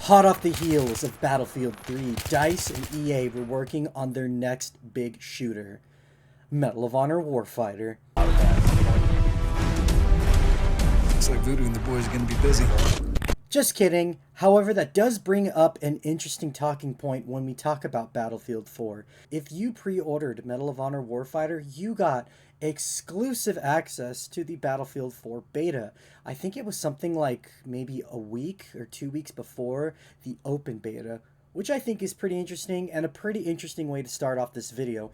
Hot off the heels of Battlefield 3, DICE and EA were working on their next big shooter, Medal of Honor Warfighter. Looks like Voodoo and the boys are gonna be busy. Just kidding. However, that does bring up an interesting talking point when we talk about Battlefield 4. If you pre-ordered Medal of Honor Warfighter, you got exclusive access to the Battlefield 4 beta. I think it was something like maybe a week or 2 weeks before the open beta, which I think is pretty interesting and a pretty interesting way to start off this video.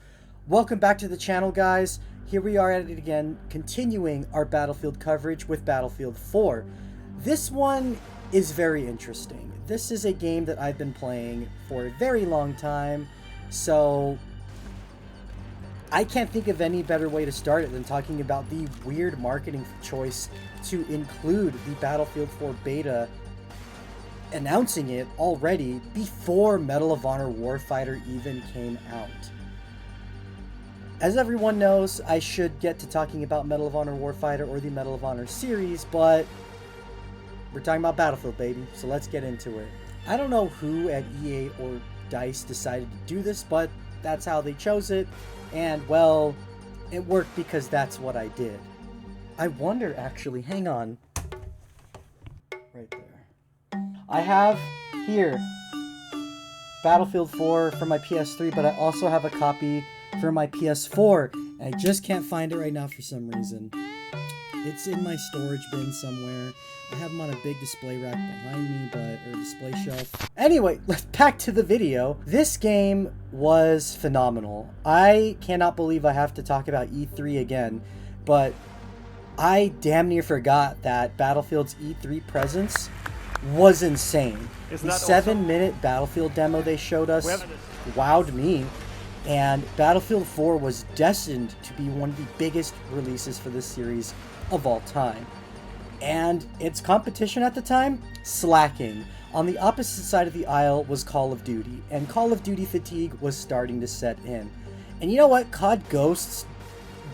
Welcome back to the channel, guys. Here we are at it again, continuing our Battlefield coverage with Battlefield 4. This one is very interesting. This is a game that I've been playing for a very long time, so I can't think of any better way to start it than talking about the weird marketing choice to include the Battlefield 4 beta, announcing it already before Medal of Honor Warfighter even came out. As everyone knows, I should get to talking about Medal of Honor Warfighter or the Medal of Honor series, but we're talking about Battlefield, baby, so let's get into it. I don't know who at EA or DICE decided to do this, but that's how they chose it, and, well, it worked because that's what I did. I wonder, actually, hang on. Right there. I have here Battlefield 4 for my PS3, but I also have a copy for my PS4, and I just can't find it right now for some reason. It's in my storage bin somewhere. I have them on a big display rack behind me, or display shelf. Anyway, back to the video. This game was phenomenal. I cannot believe I have to talk about E3 again, but I damn near forgot that Battlefield's E3 presence was insane. The 7-minute Battlefield demo they showed us wowed me, and Battlefield 4 was destined to be one of the biggest releases for this series of all time. And its competition at the time? Slacking. On the opposite side of the aisle was Call of Duty, and Call of Duty fatigue was starting to set in. And you know what? COD Ghosts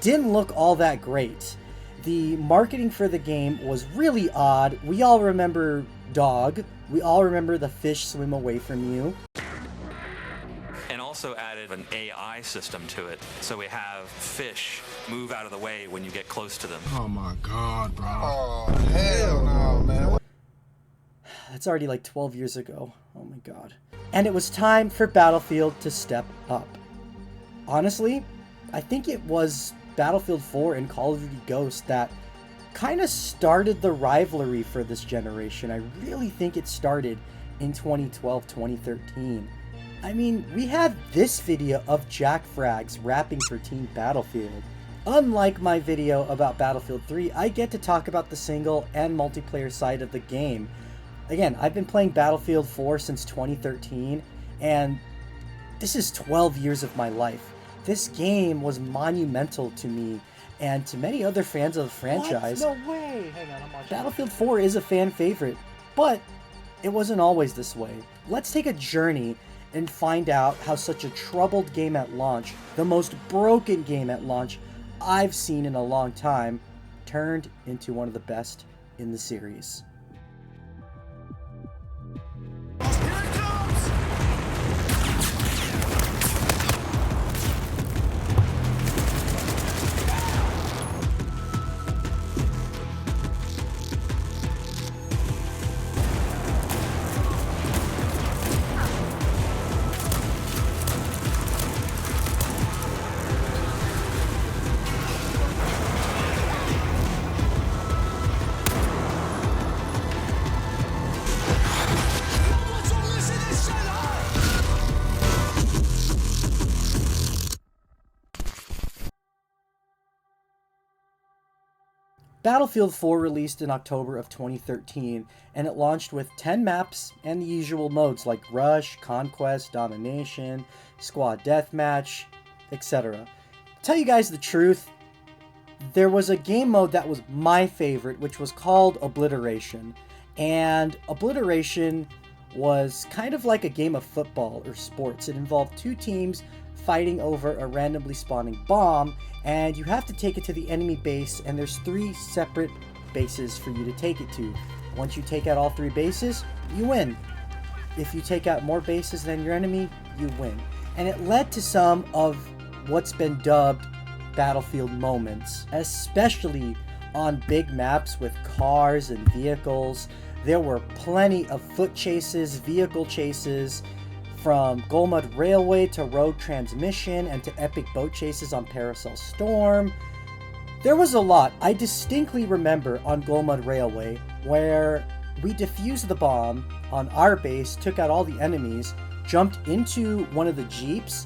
didn't look all that great. The marketing for the game was really odd. We all remember Dog. We all remember the fish swim away from you. And also added an AI system to it, so we have fish move out of the way when you get close to them. Oh my god, bro. Oh, hell no, man. That's already like 12 years ago. Oh my god. And it was time for Battlefield to step up. Honestly, I think it was Battlefield 4 and Call of Duty Ghosts that kind of started the rivalry for this generation. I really think it started in 2012, 2013. I mean, we had this video of Jack Frags rapping for Team Battlefield. Unlike my video about Battlefield 3, I get to talk about the single and multiplayer side of the game. Again, I've been playing Battlefield 4 since 2013, and this is 12 years of my life. This game was monumental to me and to many other fans of the franchise. What? No way! Hang on, I'm watching. Battlefield 4 is a fan favorite, but it wasn't always this way. Let's take a journey and find out how such a troubled game at launch, the most broken game at launch I've seen in a long time, turned into one of the best in the series. Battlefield 4 released in October of 2013, and it launched with 10 maps and the usual modes like Rush, Conquest, Domination, Squad Deathmatch, etc. To tell you guys the truth, there was a game mode that was my favorite, which was called Obliteration. And Obliteration was kind of like a game of football or sports. It involved two teams fighting over a randomly spawning bomb, and you have to take it to the enemy base, and there's 3 separate bases for you to take it to. Once you take out all 3 bases, you win. if you take out more bases than your enemy, you win. And it led to some of what's been dubbed battlefield moments, especially on big maps with cars and vehicles. There were plenty of foot chases, vehicle chases, from Golmud Railway to Road Transmission and to epic boat chases on Parasol Storm. There was a lot. I distinctly remember on Golmud Railway where we defused the bomb on our base, took out all the enemies, jumped into one of the jeeps,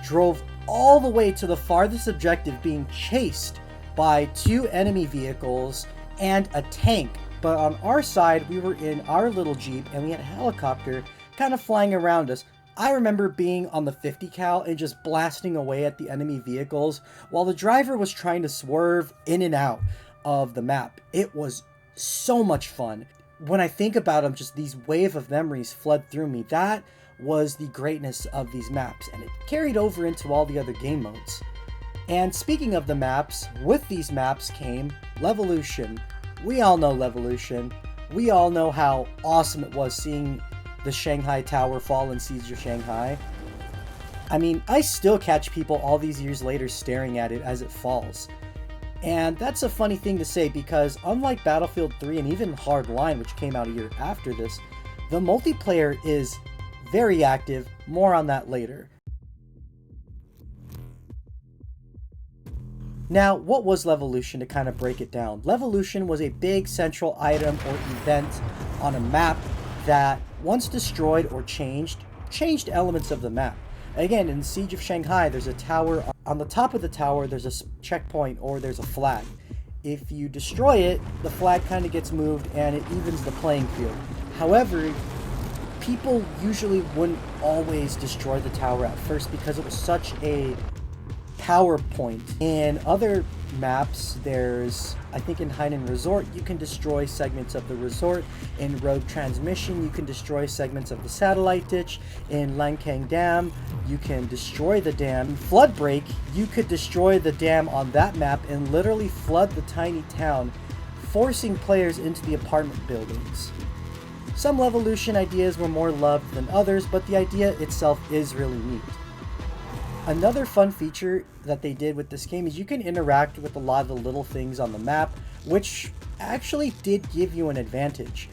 drove all the way to the farthest objective, being chased by 2 enemy vehicles and a tank. But on our side, we were in our little jeep and we had a helicopter kind of flying around us. I remember being on the 50 cal and just blasting away at the enemy vehicles while the driver was trying to swerve in and out of the map. It was so much fun. When I think about them, just these wave of memories flood through me. That was the greatness of these maps, and it carried over into all the other game modes. And speaking of the maps, with these maps came Levolution. We all know Levolution. We all know how awesome it was seeing the Shanghai Tower fall in Siege of Shanghai. I mean, I still catch people all these years later staring at it as it falls. And that's a funny thing to say because unlike Battlefield 3 and even Hardline, which came out a year after this, the multiplayer is very active. More on that later. Now, what was Levolution to kind of break it down? Levolution was a big central item or event on a map that once destroyed or changed elements of the map. Again, in Siege of Shanghai, there's a tower. On the top of the tower, there's a checkpoint or there's a flag. If you destroy it, the flag kind of gets moved and it evens the playing field. However, people usually wouldn't always destroy the tower at first because it was such a power point. In other maps, there's, I think in Hainan Resort, you can destroy segments of the resort. In Road Transmission, you can destroy segments of the satellite ditch. In Lankang Dam, you can destroy the dam. In Floodbreak, you could destroy the dam on that map and literally flood the tiny town, forcing players into the apartment buildings. Some Levolution ideas were more loved than others, but the idea itself is really neat. Another fun feature that they did with this game is you can interact with a lot of the little things on the map, which actually did give you an advantage.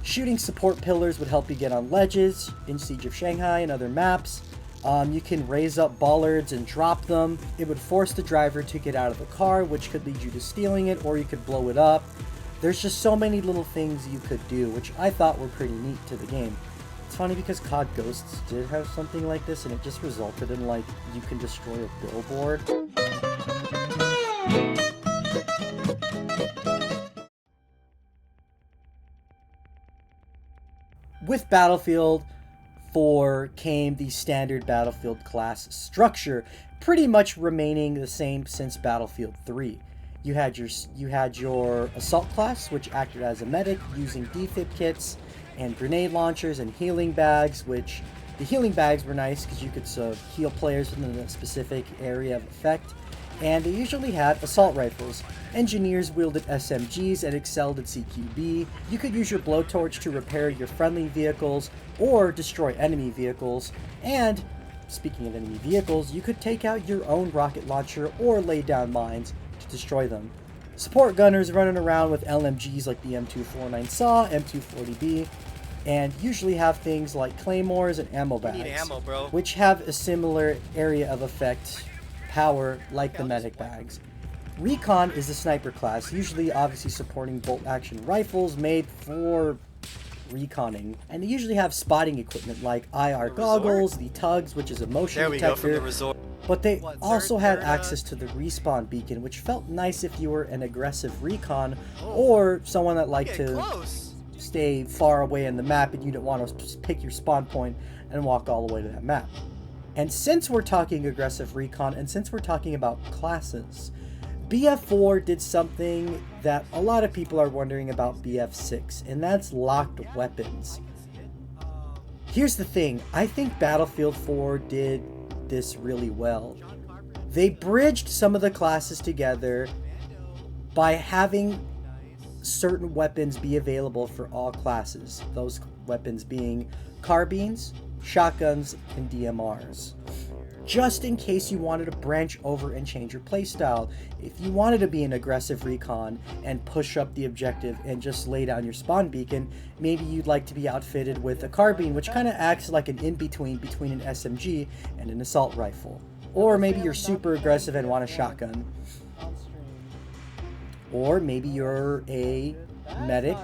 Shooting support pillars would help you get on ledges in Siege of Shanghai and other maps. You can raise up bollards and drop them. It would force the driver to get out of the car, which could lead you to stealing it, or you could blow it up. There's just so many little things you could do, which I thought were pretty neat to the game. It's funny because COD Ghosts did have something like this, and it just resulted in, like, you can destroy a billboard. With Battlefield 4 came the standard Battlefield class structure, pretty much remaining the same since Battlefield 3. You had your assault class, which acted as a medic using defib kits and grenade launchers and healing bags, which the healing bags were nice because you could heal players within a specific area of effect. And they usually had assault rifles. Engineers wielded SMGs and excelled at CQB. You could use your blowtorch to repair your friendly vehicles or destroy enemy vehicles. And speaking of enemy vehicles, you could take out your own rocket launcher or lay down mines to destroy them. Support gunners running around with LMGs like the M249 SAW, M240B, and usually have things like claymores and ammo bags, which have a similar area of effect power like the medic bags. Recon is the sniper class, usually obviously supporting bolt action rifles made for reconning, and they usually have spotting equipment like IR goggles, the tugs, which is a motion detector, but they also had access to the respawn beacon, which felt nice if you were an aggressive recon or someone that liked to stay far away in the map and you didn't want to pick your spawn point and walk all the way to that map. And since we're talking aggressive recon and since we're talking about classes, BF4 did something that a lot of people are wondering about BF6, and that's locked weapons. Here's the thing, I think Battlefield 4 did this really well. They bridged some of the classes together by having certain weapons be available for all classes. Those weapons being carbines, shotguns, and DMRs. Just in case you wanted to branch over and change your playstyle. If you wanted to be an aggressive recon and push up the objective and just lay down your spawn beacon, maybe you'd like to be outfitted with a carbine, which kind of acts like an in-between between an SMG and an assault rifle. Or maybe you're super aggressive and want a shotgun. Or maybe you're a medic,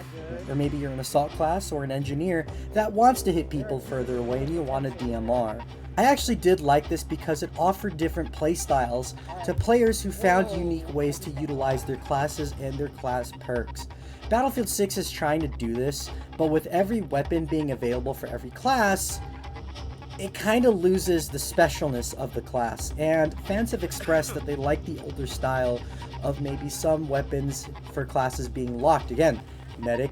or maybe you're an assault class or an engineer that wants to hit people further away and you want a DMR. I actually did like this because it offered different playstyles to players who found unique ways to utilize their classes and their class perks. Battlefield 6 is trying to do this, but with every weapon being available for every class, it kind of loses the specialness of the class, and fans have expressed that they like the older style of maybe some weapons for classes being locked. Again, medic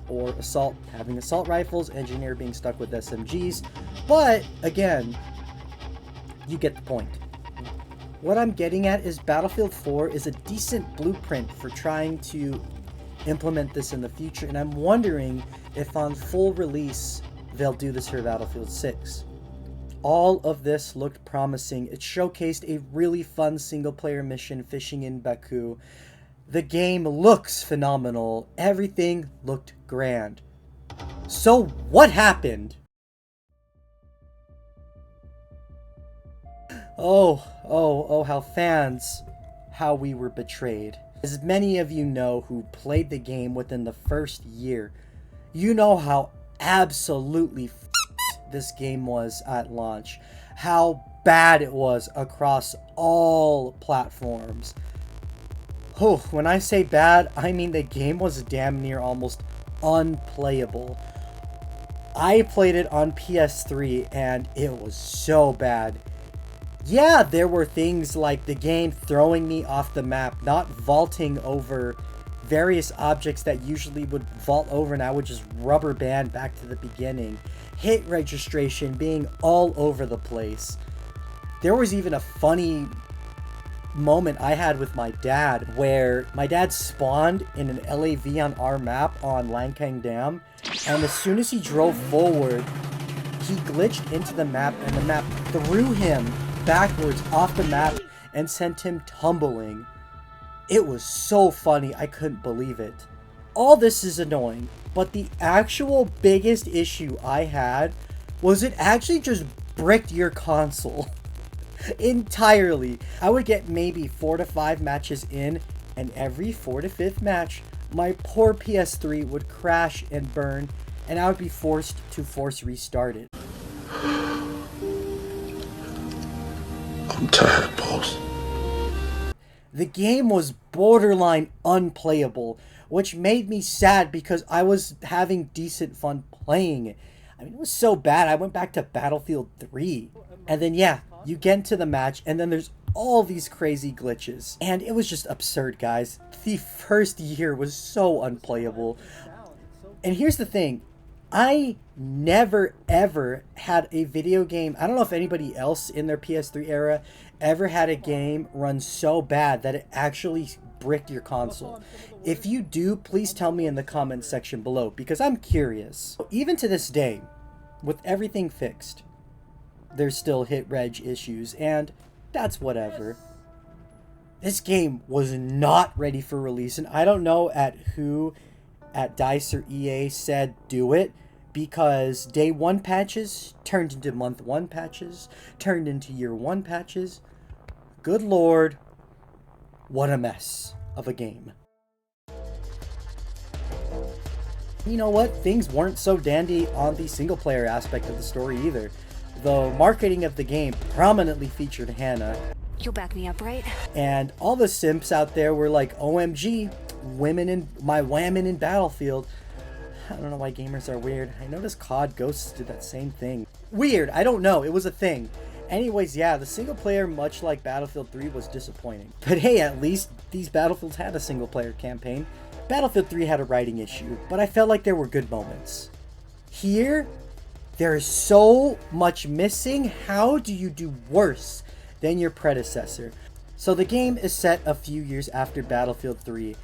or assault having assault rifles, engineer being stuck with SMGs, but again, you get the point. What I'm getting at is Battlefield 4 is a decent blueprint for trying to implement this in the future, and I'm wondering if on full release they'll do this for Battlefield 6. All of this looked promising. It showcased a really fun single-player mission fishing in Baku. The game looks phenomenal. Everything looked grand. So what happened? Oh, how we were betrayed. As many of you know who played the game within the first year, you know how absolutely this game was at launch. How bad it was across all platforms. Oh, when I say bad, I mean the game was damn near almost unplayable. I played it on PS3 and it was so bad. Yeah, there were things like the game throwing me off the map, not vaulting over various objects that usually would vault over and I would just rubber band back to the beginning. Hit registration being all over the place. There was even a funny moment I had with my dad where my dad spawned in an LAV on our map on Langkang Dam, and as soon as he drove forward, he glitched into the map and the map threw him backwards off the map and sent him tumbling. It was so funny, I couldn't believe it. All this is annoying, but the actual biggest issue I had was it actually just bricked your console entirely. I would get maybe 4 to 5 matches in, and every 4 to 5th match, my poor PS3 would crash and burn, and I would be forced to restart it. I'm tired, boss. The game was borderline unplayable, which made me sad because I was having decent fun playing it. I mean, it was so bad, I went back to Battlefield 3. And then, yeah, you get into the match, and then there's all these crazy glitches. And it was just absurd, guys. The first year was so unplayable. And here's the thing. I never, ever had a video game. I don't know if anybody else in their PS3 era ever had a game run so bad that it actually bricked your console. If you do, please tell me in the comments section below, because I'm curious. Even to this day, with everything fixed, there's still hit reg issues, and that's whatever. This game was not ready for release, and I don't know who at DICE or EA said do it, because day 1 patches turned into month 1 patches, turned into year 1 patches. Good lord, what a mess of a game. You know what? Things weren't so dandy on the single player aspect of the story either. The marketing of the game prominently featured Hannah. You'll back me up, right? And all the simps out there were like, OMG, women in my whammon in Battlefield. I don't know why gamers are weird. I noticed COD Ghosts did that same thing. Weird, I don't know, it was a thing. Anyways, yeah, the single player, much like Battlefield 3, was disappointing. But hey, at least these Battlefields had a single player campaign. Battlefield 3 had a writing issue, but I felt like there were good moments. Here, there is so much missing. How do you do worse than your predecessor? So the game is set a few years after Battlefield 3,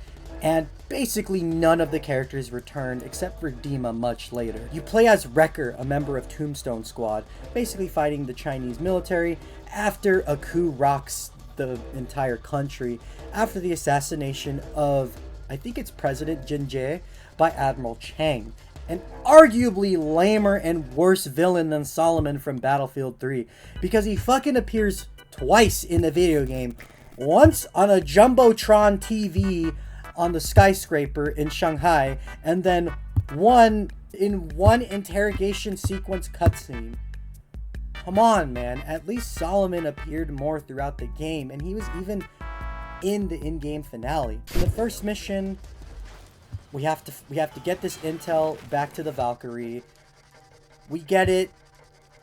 And basically none of the characters returned except for Dima much later. You play as Wrecker, a member of Tombstone Squad, basically fighting the Chinese military after a coup rocks the entire country after the assassination of, I think it's President Jin Jae, by Admiral Chang. An arguably lamer and worse villain than Solomon from Battlefield 3, because he fucking appears twice in the video game. Once on a Jumbotron TV on the skyscraper in Shanghai, and then one interrogation sequence cutscene. Come on, man. At least Solomon appeared more throughout the game, and he was even in the in-game finale. In the first mission, we have to get this intel back to the Valkyrie. We get it.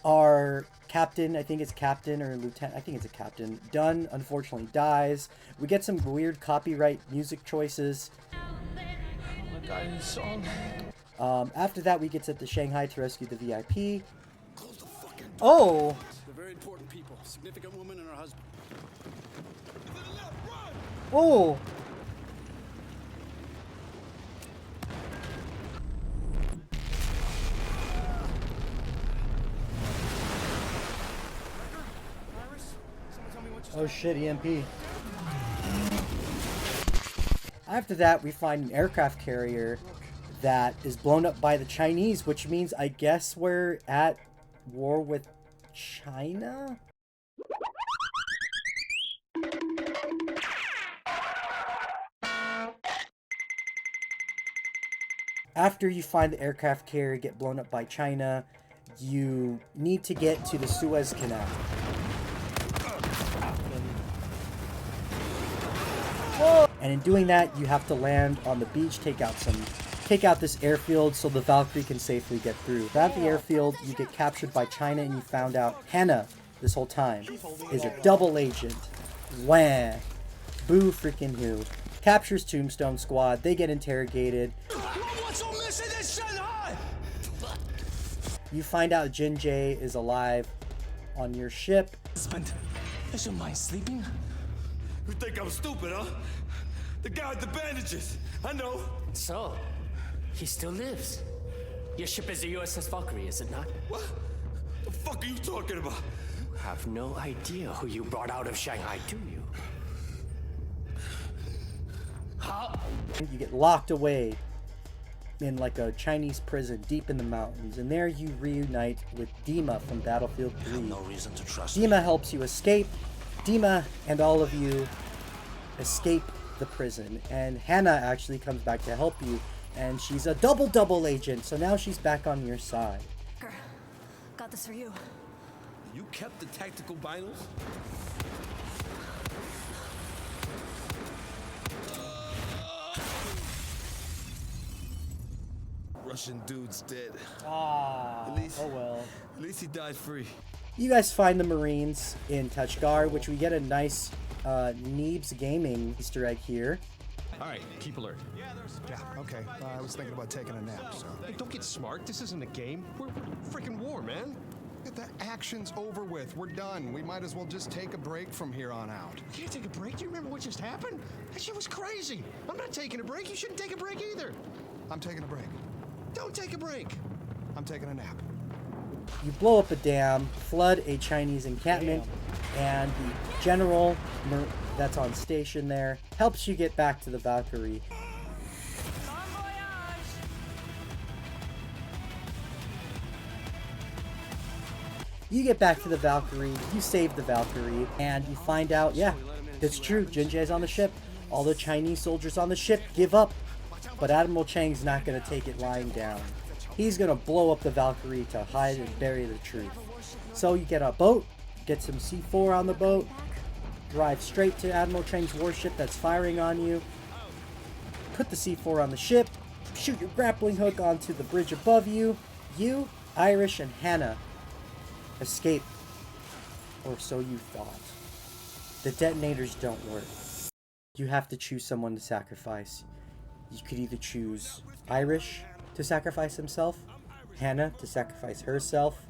Our captain, I think it's captain or lieutenant, I think it's a captain, Dunn, unfortunately dies. We get some weird copyright music choices. After that, we get to the Shanghai to rescue the VIP. Oh! They're very important people. Significant woman and her husband. Oh! Oh shit, EMP. After that, we find an aircraft carrier that is blown up by the Chinese, which means I guess we're at war with China? After you find the aircraft carrier get blown up by China, you need to get to the Suez Canal. And in doing that, you have to land on the beach, take out this airfield so the Valkyrie can safely get through. At the airfield, you get captured by China, and you found out Hannah, this whole time, is a double agent. Wah. Boo freaking who. Captures Tombstone Squad, they get interrogated. You find out Jin Jae is alive on your ship. Husband, is your mind sleeping? You think I'm stupid, huh? The guy with the bandages. I know. So, he still lives. Your ship is the USS Valkyrie, is it not? What? The fuck are you talking about? You have no idea who you brought out of Shanghai, do you? How? You get locked away in like a Chinese prison deep in the mountains, and there you reunite with Dima from Battlefield 3. No reason to trust Dima helps you escape. Dima and all of you escape the prison, and Hannah actually comes back to help you, and she's a double agent, so now she's back on your side. Got this for you. You kept the tactical vinyls? Russian dude's dead. Ah, At least, oh well. At least he died free. You guys find the Marines in Tachgar, which we get a nice Neebs Gaming Easter egg here. All right, keep alert. Yeah, okay. I was thinking about taking a nap, so. Hey, don't get smart. This isn't a game. We're freaking war, man. Get the action's over with. We're done. We might as well just take a break from here on out. You can't take a break. Do you remember what just happened? That shit was crazy. I'm not taking a break. You shouldn't take a break either. I'm taking a break. Don't take a break. I'm taking a nap. You blow up a dam, flood a Chinese encampment, and the general that's on station there helps you get back to the Valkyrie. You get back to the Valkyrie, you save the Valkyrie, and you find out, yeah, it's true, Jin Jae's on the ship. All the Chinese soldiers on the ship give up, but Admiral Chang's not going to take it lying down. He's going to blow up the Valkyrie to hide and bury the truth. So you get a boat, get some C4 on the boat, drive straight to Admiral Chang's warship that's firing on you, put the C4 on the ship, shoot your grappling hook onto the bridge above you. You, Irish, and Hannah escape, or so you thought. The detonators don't work. You have to choose someone to sacrifice. You could either choose Irish to sacrifice himself, Hannah to sacrifice herself,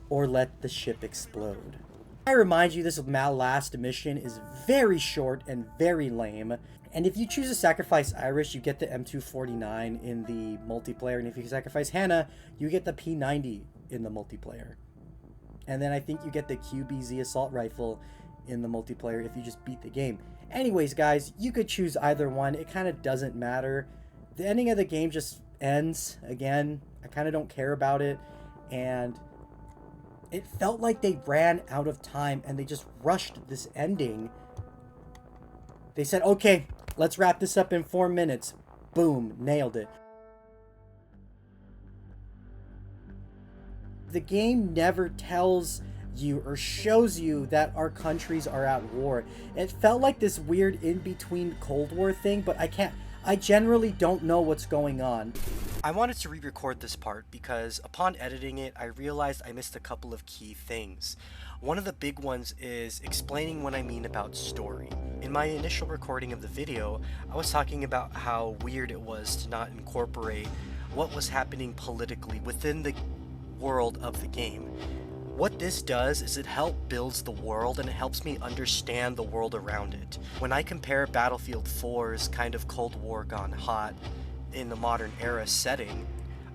or let the ship explode. I remind you, this last mission is very short and very lame. And if you choose to sacrifice Irish, you get the M249 in the multiplayer. And if you sacrifice Hannah, you get the P90 in the multiplayer. And then I think you get the QBZ assault rifle in the multiplayer if you just beat the game. Anyways, guys, you could choose either one. It kind of doesn't matter. The ending of the game just ends. Again, I kind of don't care about it. And it felt like they ran out of time and they just rushed this ending. They said, okay, let's wrap this up in 4 minutes. Boom, nailed it. The game never tells you or shows you that our countries are at war. It felt like this weird in-between Cold War thing, but I generally don't know what's going on. I wanted to re-record this part because upon editing it, I realized I missed a couple of key things. One of the big ones is explaining what I mean about story. In my initial recording of the video, I was talking about how weird it was to not incorporate what was happening politically within the world of the game. What this does is it helps builds the world and it helps me understand the world around it. When I compare Battlefield 4's kind of Cold War gone hot in the modern era setting,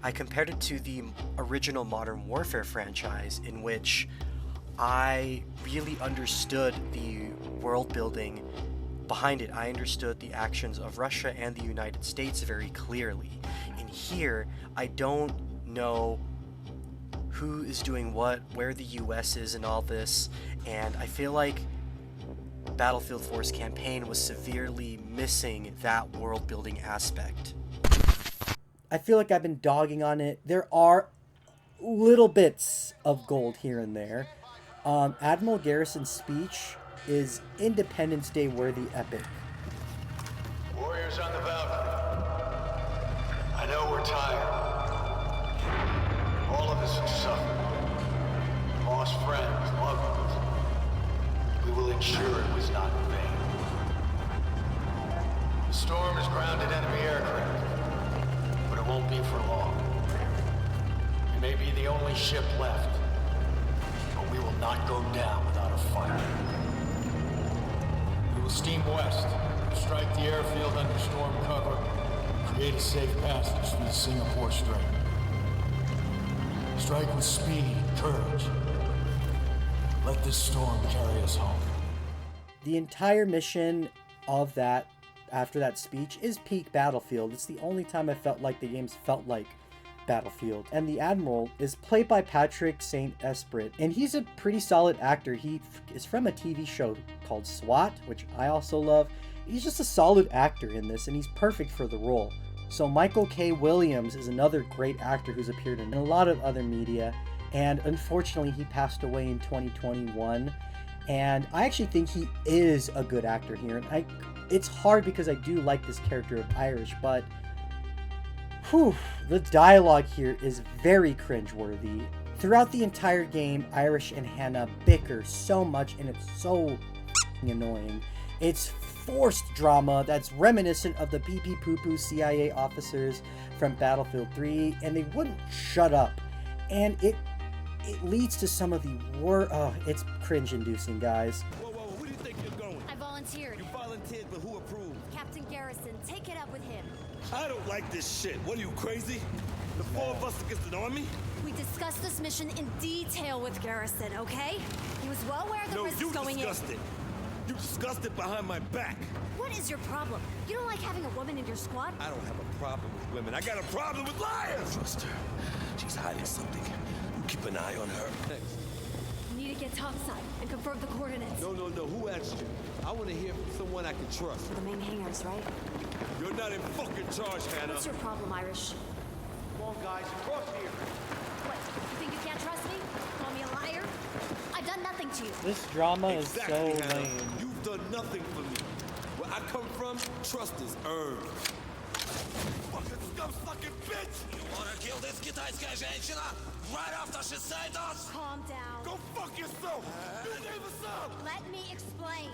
I compared it to the original Modern Warfare franchise, in which I really understood the world building behind it. I understood the actions of Russia and the United States very clearly. In here, I don't know who is doing what, where the US is in all this, and I feel like Battlefield 4's campaign was severely missing that world building aspect. I feel like I've been dogging on it. There are little bits of gold here and there. Admiral Garrison's speech is Independence Day worthy epic. Warriors on the balcony. I know we're tired. All of us have suffered. Lost friends, loved ones. We will ensure it was not in vain. The storm has grounded enemy aircraft, but it won't be for long. It may be the only ship left, but we will not go down without a fight. We will steam west, strike the airfield under storm cover, create a safe passage through the Singapore Strait. Strike with speed and courage. Let this storm carry us home. The entire mission of that, after that speech, is peak Battlefield. It's the only time I felt like the games felt like Battlefield. And the Admiral is played by Patrick St. Esprit, and he's a pretty solid actor. He is from a TV show called SWAT, which I also love. He's just a solid actor in this, and he's perfect for the role. So Michael K. Williams is another great actor who's appeared in a lot of other media, and unfortunately he passed away in 2021. And I actually think he is a good actor here, and it's hard because I do like this character of Irish, but the dialogue here is very cringeworthy. Throughout the entire game, Irish and Hannah bicker so much, and it's so annoying. It's forced drama that's reminiscent of the pee-pee poo-poo CIA officers from Battlefield 3, and they wouldn't shut up. And it leads to some of the it's cringe-inducing, guys. Whoa, where do you think you're going? I volunteered. You volunteered, but who approved? Captain Garrison, take it up with him. I don't like this shit. What are you, crazy? The four of us against an army? We discussed this mission in detail with Garrison, okay? He was well aware of the risks going in. No, you discussed it. You discussed it behind my back. What is your problem? You don't like having a woman in your squad? I don't have a problem with women. I got a problem with liars! Trust her. She's hiding something. You keep an eye on her. Next. You need to get topside and confirm the coordinates. No. Who asked you? I want to hear from someone I can trust. The main hangars, right? You're not in fucking charge, Hannah. What's your problem, Irish? Come on, guys. Across here. What? You think you can't trust me? Call me a liar? I've done nothing to you. This drama Exactly, is so Hannah. lame. You've done nothing for me. Where I come from, trust is earned. Fucking scum-sucking bitch! You wanna kill this китайская женщина right after she said us? Calm down. Go fuck yourself! You gave us up! Let me explain.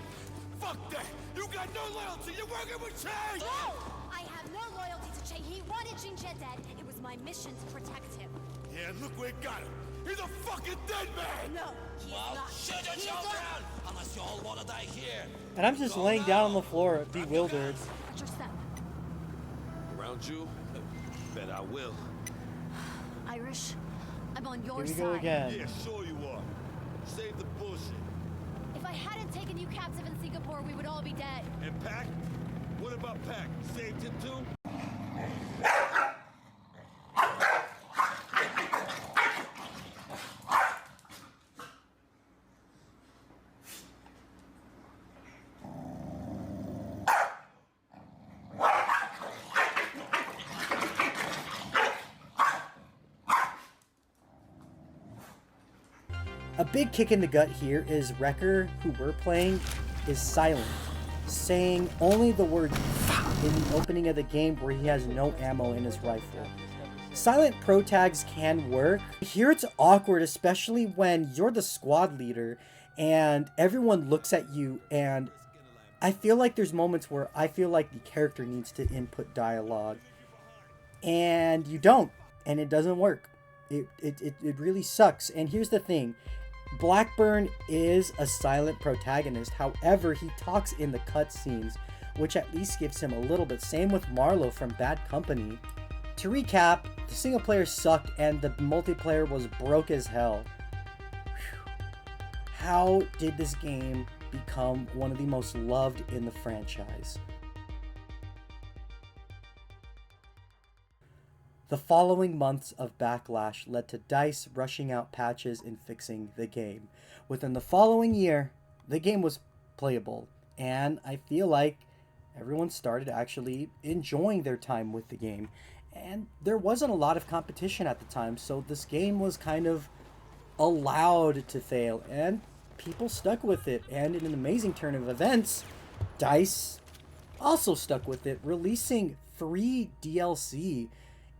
Fuck that! You got no loyalty! You're working with Che! No! I have no loyalty to Che. He wanted Jinja dead. It was my mission to protect him. Yeah, look where it got him. He's a fucking dead man! No, he's not. Shoot your He's children! not. Unless you all wanna die here. And I'm just laying down on the floor, bewildered. Watch your step. Around you? Bet I will. Irish, I'm on your Here we side. go again. Yeah, sure you are. Save the bullshit. If I hadn't taken you captive in Singapore, we would all be dead. And Pac? What about Pac? Saved him too? A big kick in the gut here is Wrecker, who we're playing, is silent, saying only the word in the opening of the game where he has no ammo in his rifle. Silent pro tags can work. Here it's awkward, especially when you're the squad leader and everyone looks at you, and I feel like there's moments where I feel like the character needs to input dialogue and you don't, and it doesn't work. It really sucks. And here's the thing. Blackburn is a silent protagonist. However, he talks in the cutscenes, which at least gives him a little bit. Same with Marlowe from Bad Company. To recap, the single player sucked and the multiplayer was broke as hell. Whew. How did this game become one of the most loved in the franchise? The following months of backlash led to DICE rushing out patches and fixing the game. Within the following year, the game was playable, and I feel like everyone started actually enjoying their time with the game. And there wasn't a lot of competition at the time, so this game was kind of allowed to fail, and people stuck with it. And in an amazing turn of events, DICE also stuck with it, releasing 3 DLC.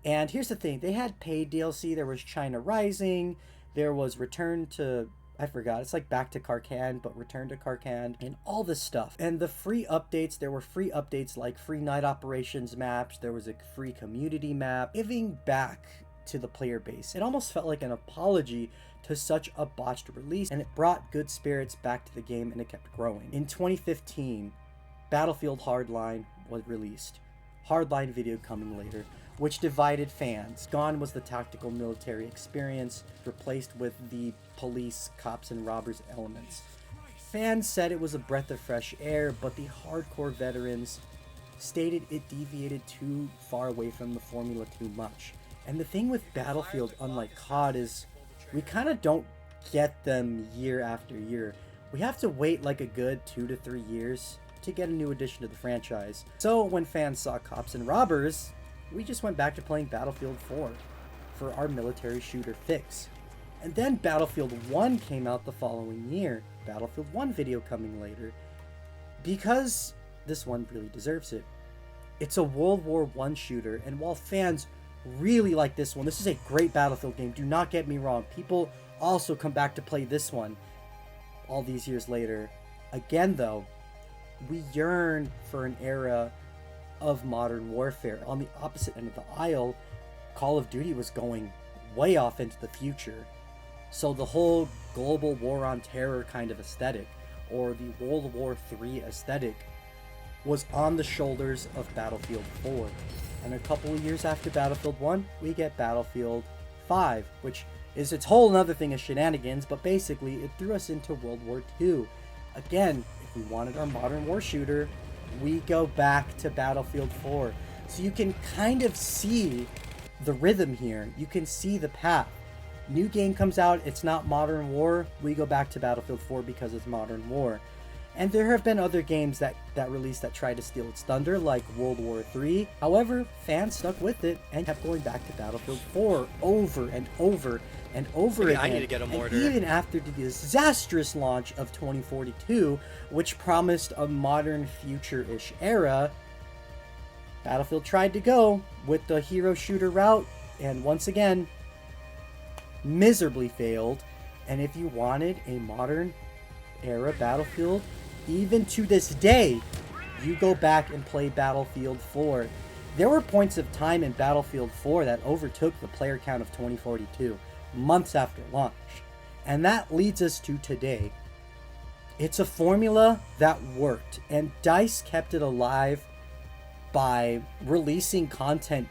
And here's the thing, they had paid DLC. There was China Rising, there was Return to, I forgot, it's like Back to Karkan, but Return to Karkan, and all this stuff. And the free updates, there were free updates like free night operations maps, there was a free community map, giving back to the player base. It almost felt like an apology to such a botched release, and it brought good spirits back to the game, and it kept growing. In 2015, Battlefield Hardline was released. Hardline video coming later, which divided fans. Gone was the tactical military experience, replaced with the police, cops, and robbers elements. Fans said it was a breath of fresh air, but the hardcore veterans stated it deviated too far away from the formula too much. And the thing with Battlefield, unlike COD, is we kind of don't get them year after year. We have to wait like a good 2 to 3 years to get a new addition to the franchise. So when fans saw cops and robbers, we just went back to playing Battlefield 4 for our military shooter fix. And then Battlefield 1 came out the following year. Battlefield 1 video coming later. Because this one really deserves it. It's a World War I shooter, and while fans really like this one, this is a great Battlefield game, do not get me wrong. People also come back to play this one all these years later. Again though, we yearn for an era of modern warfare. On the opposite end of the aisle, Call of Duty was going way off into the future. So the whole global war on terror kind of aesthetic, or the World War III aesthetic, was on the shoulders of Battlefield 4. And a couple of years after Battlefield 1, we get Battlefield 5, which is its whole another thing of shenanigans, but basically it threw us into World War II. Again, if we wanted our modern war shooter, we go back to Battlefield 4. So you can kind of see the rhythm here. You can see the path. New game comes out, it's not modern war, we go back to Battlefield 4 because it's modern war. And there have been other games that released that tried to steal its thunder, like World War III. However, fans stuck with it and kept going back to Battlefield 4 over and over and over again. I need to get a mortar. And even after the disastrous launch of 2042, which promised a modern future-ish era, Battlefield tried to go with the hero shooter route, and once again, miserably failed. And if you wanted a modern era Battlefield, even to this day, you go back and play Battlefield 4. There were points of time in Battlefield 4 that overtook the player count of 2042. months after launch. And that leads us to today. It's a formula that worked, and DICE kept it alive by releasing content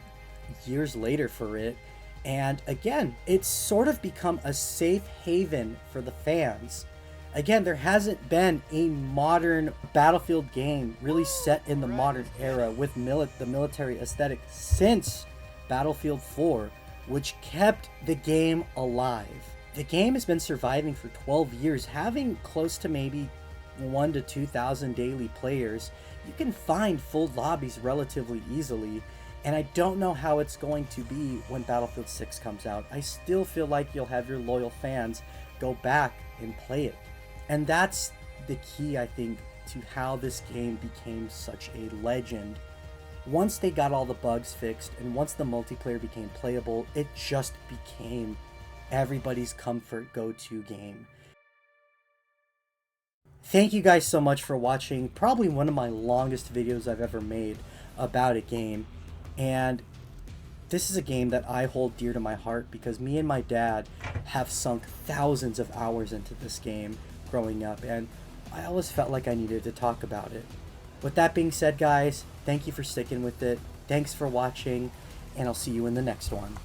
years later for it. And again, it's sort of become a safe haven for the fans. Again, there hasn't been a modern Battlefield game really set in the modern era with the military aesthetic since Battlefield 4, which kept the game alive. The game has been surviving for 12 years, having close to maybe 1,000 to 2,000 daily players. You can find full lobbies relatively easily, and I don't know how it's going to be when Battlefield 6 comes out. I still feel like you'll have your loyal fans go back and play it. And that's the key, I think, to how this game became such a legend. Once they got all the bugs fixed, and once the multiplayer became playable, it just became everybody's comfort go-to game. Thank you guys so much for watching probably one of my longest videos I've ever made about a game. And this is a game that I hold dear to my heart because me and my dad have sunk thousands of hours into this game growing up, and I always felt like I needed to talk about it. With that being said, guys, thank you for sticking with it. Thanks for watching, and I'll see you in the next one.